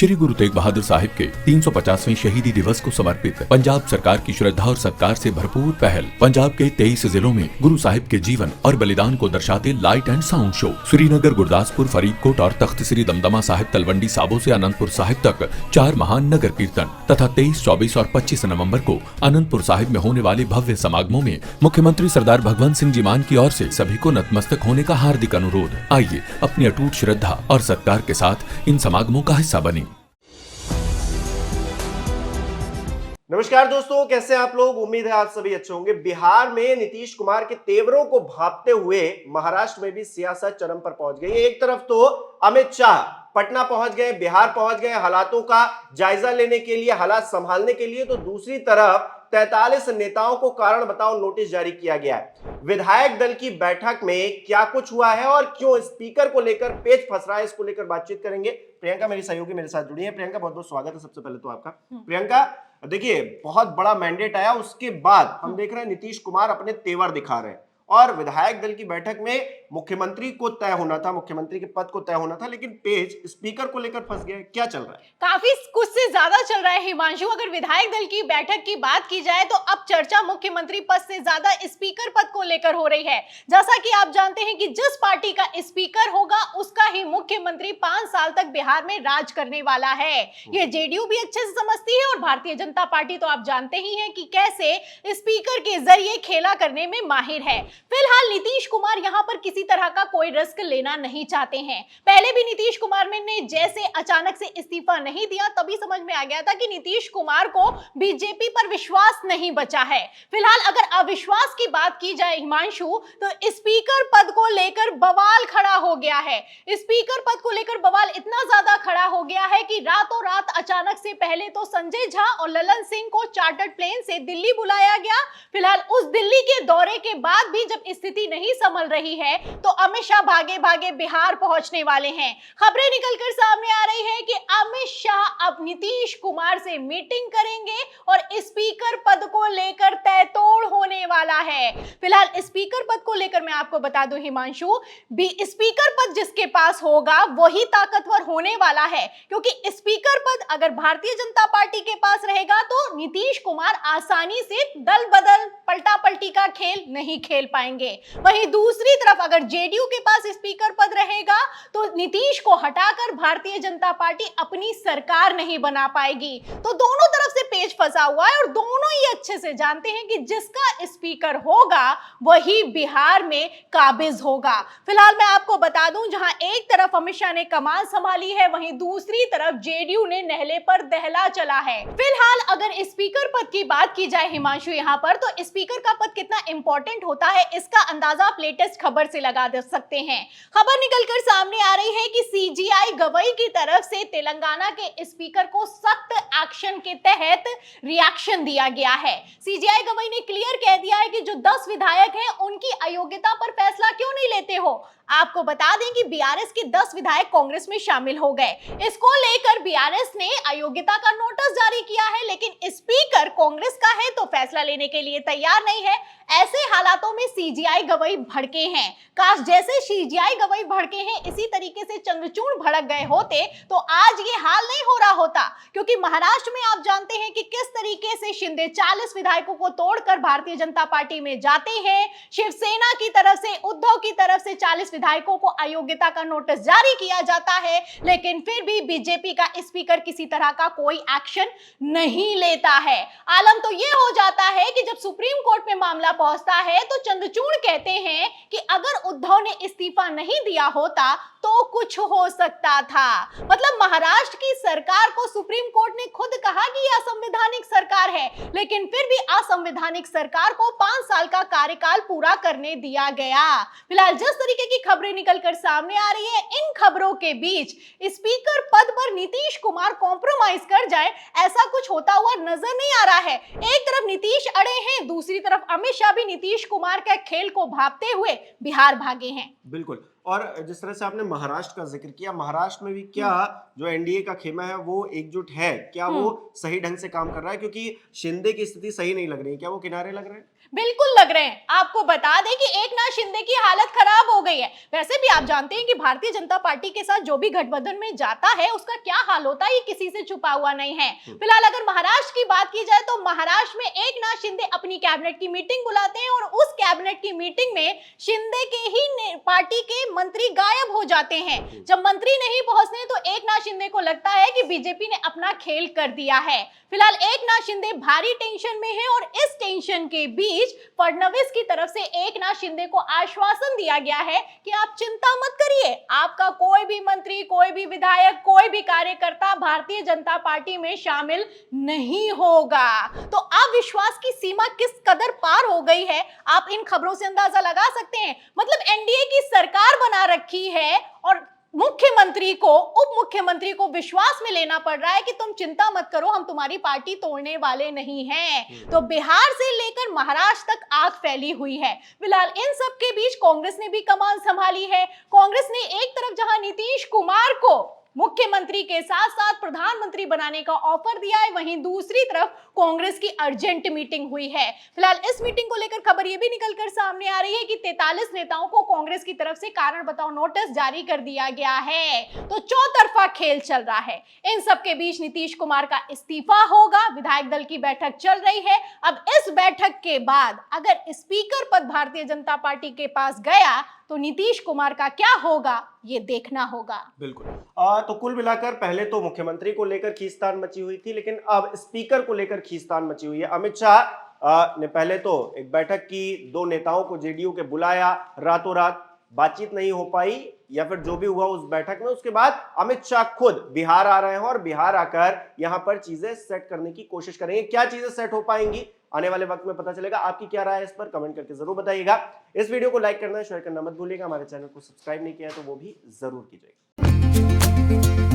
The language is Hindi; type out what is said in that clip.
श्री गुरु तेग बहादुर साहिब के 350वें शहीदी दिवस को समर्पित पंजाब सरकार की श्रद्धा और सत्कार से भरपूर पहल। पंजाब के 23 जिलों में गुरु साहिब के जीवन और बलिदान को दर्शाते light and sound show. Srinagar, Gurdaspur, Faridkot और तख्त श्री दमदमा साहिब, तलवंडी साबो से अनंतपुर साहिब तक 4 महान नगर कीर्तन तथा 23, 24 और 25 नवम्बर को अनंतपुर साहिब में होने वाले भव्य समागमों में मुख्यमंत्री सरदार भगवंत सिंह जी मान की ओर से सभी को नतमस्तक होने का हार्दिक अनुरोध। आइए अपनी अटूट श्रद्धा और सत्कार के साथ इन समागमों का हिस्सा बने। नमस्कार दोस्तों, कैसे हैं आप लोग। उम्मीद है आप सभी अच्छे होंगे। बिहार में नीतीश कुमार के तेवरों को भांपते हुए महाराष्ट्र में भी सियासत चरम पर पहुंच गई। एक तरफ तो अमित शाह पटना पहुंच गए, बिहार पहुंच गए हालातों का जायजा लेने के लिए, हालात संभालने के लिए, तो दूसरी तरफ 43 नेताओं को कारण बताओ नोटिस जारी किया गया है। विधायक दल की बैठक में क्या कुछ हुआ है और क्यों स्पीकर को लेकर पेच फंस रहा है, इसको लेकर बातचीत करेंगे। प्रियंका मेरी सहयोगी मेरे साथ जुड़ी है। प्रियंका, बहुत बहुत स्वागत है सबसे पहले तो आपका। प्रियंका, देखिए बहुत बड़ा मैंडेट आया, उसके बाद हम देख रहे हैं नीतीश कुमार अपने तेवर दिखा रहे हैं और विधायक दल की बैठक में मुख्यमंत्री को तय होना था, मुख्यमंत्री के पद को तय होना था, लेकिन पेज स्पीकर को लेकर फंस गया। क्या चल रहा है? काफी कुछ से ज्यादा चल रहा है हिमांशु। अगर विधायक दल की बैठक की बात की जाए तो अब चर्चा मुख्यमंत्री पद से ज्यादा स्पीकर पद को लेकर हो रही है। जैसा कि आप जानते हैं कि जिस पार्टी का स्पीकर होगा उसका ही मुख्यमंत्री 5 साल तक बिहार में राज करने वाला है। ये जेडीयू भी अच्छे से समझती है और भारतीय जनता पार्टी तो आप जानते ही हैं कि कैसे स्पीकर के जरिए खेला करने में माहिर है। फिलहाल नीतीश कुमार यहां पर किसी तरह का कोई रिस्क लेना नहीं चाहते हैं। पहले भी नीतीश कुमार ने जैसे अचानक से इस्तीफा नहीं दिया तभी समझ में आ गया था कि नीतीश कुमार को बीजेपी पर विश्वास नहीं बचा है। फिलहाल अगर अविश्वास की बात की जाए हिमांशु, तो स्पीकर पद को लेकर बवाल खड़ा हो गया है। स्पीकर पद को लेकर बवाल इतना ज्यादा खड़ा हो गया है कि रातों रात अचानक से पहले तो संजय झा और ललन सिंह को चार्टर्ड प्लेन से दिल्ली बुलाया गया। फिलहाल उस दिल्ली के दौरे के बाद भी जब स्थिति नहीं संभल रही है तो अमित शाह भागे भागे बिहार पहुंचने वाले हैं। खबरें निकलकर सामने आ रही है कि अमित शाह अब नीतीश कुमार से मीटिंग करेंगे और स्पीकर पद को लेकर तय-तोड़ होने वाला है। फिलहाल स्पीकर पद को लेकर मैं आपको बता दूं हिमांशु, स्पीकर पद जिसके पास होगा वही ताकतवर होने वाला है, क्योंकि स्पीकर पद अगर भारतीय जनता पार्टी के पास रहेगा तो नीतीश कुमार आसानी से दल बदल पलटा पलटी का खेल नहीं खेल पाएंगे। वहीं दूसरी तरफ अगर जेडीयू के पास स्पीकर पद रहेगा तो नीतीश को हटाकर भारतीय जनता पार्टी अपनी सरकार नहीं बना पाएगी। तो दोनों तरफ से पेच फंसा हुआ है और दोनों ही अच्छे से जानते हैं कि जिसका स्पीकर होगा वही बिहार में काबिज होगा। फिलहाल मैं आपको बता दूं, जहां एक तरफ अमित शाह ने कमान संभाली है, वहीं दूसरी तरफ जेडीयू ने नहले पर दहला चला है। फिलहाल अगर स्पीकर पद की बात की जाए हिमांशु यहां पर, तो स्पीकर का पद कितना इंपॉर्टेंट होता है इसका अंदाजा आप लेटेस्ट खबर से लगा सकते हैं। खबर निकलकर सामने आ रही है कि सीजीआई गवई की तरफ से तेलंगाना के स्पीकर को सख्त एक्शन के तहत रिएक्शन दिया गया है। सीजीआई गवई ने क्लियर कह दिया है कि जो 10 विधायक हैं उनकी अयोग्यता पर फैसला क्यों नहीं लेते हो। आपको बता दें कि बीआरएस के 10 विधायक कांग्रेस में शामिल हो गए। इसको लेकर बीआरएस ने अयोग्यता का नोटिस जारी किया है, लेकिन स्पीकर कांग्रेस का है तो फैसला लेने के लिए तैयार नहीं है। ऐसे हालातों में सीजीआई गवई भड़के हैं। काश जैसे सीजीआई गवई भड़के हैं इसी तरीके से चंद्रचूड़ भड़क गए होते तो आज ये हाल नहीं हो रहा होता, क्योंकि महाराष्ट्र में आप जानते हैं कि किस तरीके से शिंदे 40 विधायकों को तोड़कर भारतीय जनता पार्टी में जाते हैं। शिवसेना की तरफ से, उद्धव की तरफ से 40 विधायकों को अयोग्यता का नोटिस जारी किया जाता है, लेकिन फिर भी बीजेपी का स्पीकर किसी तरह का कोई एक्शन नहीं लेता है। आलम तो ये हो जाता है कि जब सुप्रीम कोर्ट में मामला पहुंचता है तो चंद्रचूड़ कहते हैं कि अगर उद्धव ने इस्तीफा नहीं दिया होता तो कुछ हो सकता था। मतलब महाराष्ट्र की सरकार को सुप्रीम कोर्ट ने खुद कहा कि यह असंवैधानिक सरकार है, लेकिन फिर भी असंवैधानिक सरकार को 5 साल का कार्यकाल पूरा करने दिया गया। फिलहाल जिस तरीके की खबरें निकलकर सामने आ रही है, इन खबरों के बीच स्पीकर पद पर नीतीश कुमार कॉम्प्रोमाइज कर जाए ऐसा कुछ होता हुआ नजर नहीं आ रहा है। एक तरफ नीतीश अड़े हैं, दूसरी तरफ अमित शाह भी नीतीश कुमार के खेल को भांपते हुए बिहार भागे हैं। बिल्कुल। और जिस तरह से आपने महाराष्ट्र का जिक्र किया, महाराष्ट्र में भी क्या जो एनडीए का खेमा है वो एकजुट है? क्या वो सही ढंग से काम कर रहा है? क्योंकि शिंदे की स्थिति सही नहीं लग रही है, क्या वो किनारे लग रहे हैं? बिल्कुल लग रहे हैं। आपको बता दें कि एकनाथ शिंदे की हालत खराब हो गई है। वैसे भी आप जानते हैं कि भारतीय जनता पार्टी के साथ जो भी गठबंधन में जाता है उसका क्या हाल होता है, ये किसी से छुपा हुआ नहीं है। फिलहाल अगर महाराष्ट्र की बात की जाए तो महाराष्ट्र में एकनाथ शिंदे अपनी कैबिनेट की मीटिंग बुलाते हैं और उस कैबिनेट की मीटिंग में शिंदे के ही पार्टी के मंत्री गायब हो जाते हैं। जब मंत्री नहीं पहुंचते तो एकनाथ शिंदे को लगता है कि बीजेपी ने अपना खेल कर दिया है। फिलहाल एकनाथ शिंदे भारी टेंशन में है और इस टेंशन के बीच फडणवीस की तरफ से एकनाथ शिंदे को आश्वासन दिया गया है कि आप चिंता मत करिए, आपका कोई भी मंत्री, कोई भी विधायक, कोई भी कार्यकर्ता भारतीय जनता पार्टी में शामिल नहीं होगा। तो अविश्वास की सीमा किस कदर पार हो गई है, आप इन खबरों से अंदाजा लगा सकते हैं। मतलब एनडीए की सरकार बना रखी है और मुख्यमंत्री को, उप मुख्यमंत्री को विश्वास में लेना पड़ रहा है कि तुम चिंता मत करो, हम तुम्हारी पार्टी तोड़ने वाले नहीं हैं। तो बिहार से लेकर महाराष्ट्र तक आग फैली हुई है। फिलहाल इन सब के बीच कांग्रेस ने भी कमान संभाली है। कांग्रेस ने एक तरफ जहां नीतीश कुमार को मुख्यमंत्री के साथ साथ प्रधानमंत्री बनाने का ऑफर दिया है, वहीं दूसरी तरफ कांग्रेस की अर्जेंट मीटिंग हुई है। फिलहाल इस मीटिंग को लेकर खबर यह भी निकलकर सामने आ रही है कि 43 नेताओं को कांग्रेस की तरफ से कारण बताओ नोटिस जारी कर दिया गया है। तो चौतरफा खेल चल रहा है। इन सब के बीच नीतीश कुमार का इस्तीफा होगा, विधायक दल की बैठक चल रही है। अब इस बैठक के बाद अगर स्पीकर पद भारतीय जनता पार्टी के पास गया तो नीतीश कुमार का क्या होगा ये देखना होगा। बिल्कुल। तो कुल मिलाकर पहले तो मुख्यमंत्री को लेकर खींचतान मची हुई थी, लेकिन अब स्पीकर को लेकर खींचतान मची हुई है। अमित शाह ने पहले तो एक बैठक की, 2 नेताओं को जेडीयू के बुलाया, रातों रात बातचीत नहीं हो पाई या फिर जो भी हुआ उस बैठक में। उसके बाद अमित शाह खुद बिहार आ रहे हैं और बिहार आकर यहां पर चीजें सेट करने की कोशिश करेंगे। क्या चीजें सेट हो पाएंगी आने वाले वक्त में पता चलेगा। आपकी क्या राय है इस पर कमेंट करके जरूर बताइएगा। इस वीडियो को लाइक करना, शेयर करना मत भूलिएगा। हमारे चैनल को सब्सक्राइब नहीं किया तो वो भी जरूर कीजिएगा।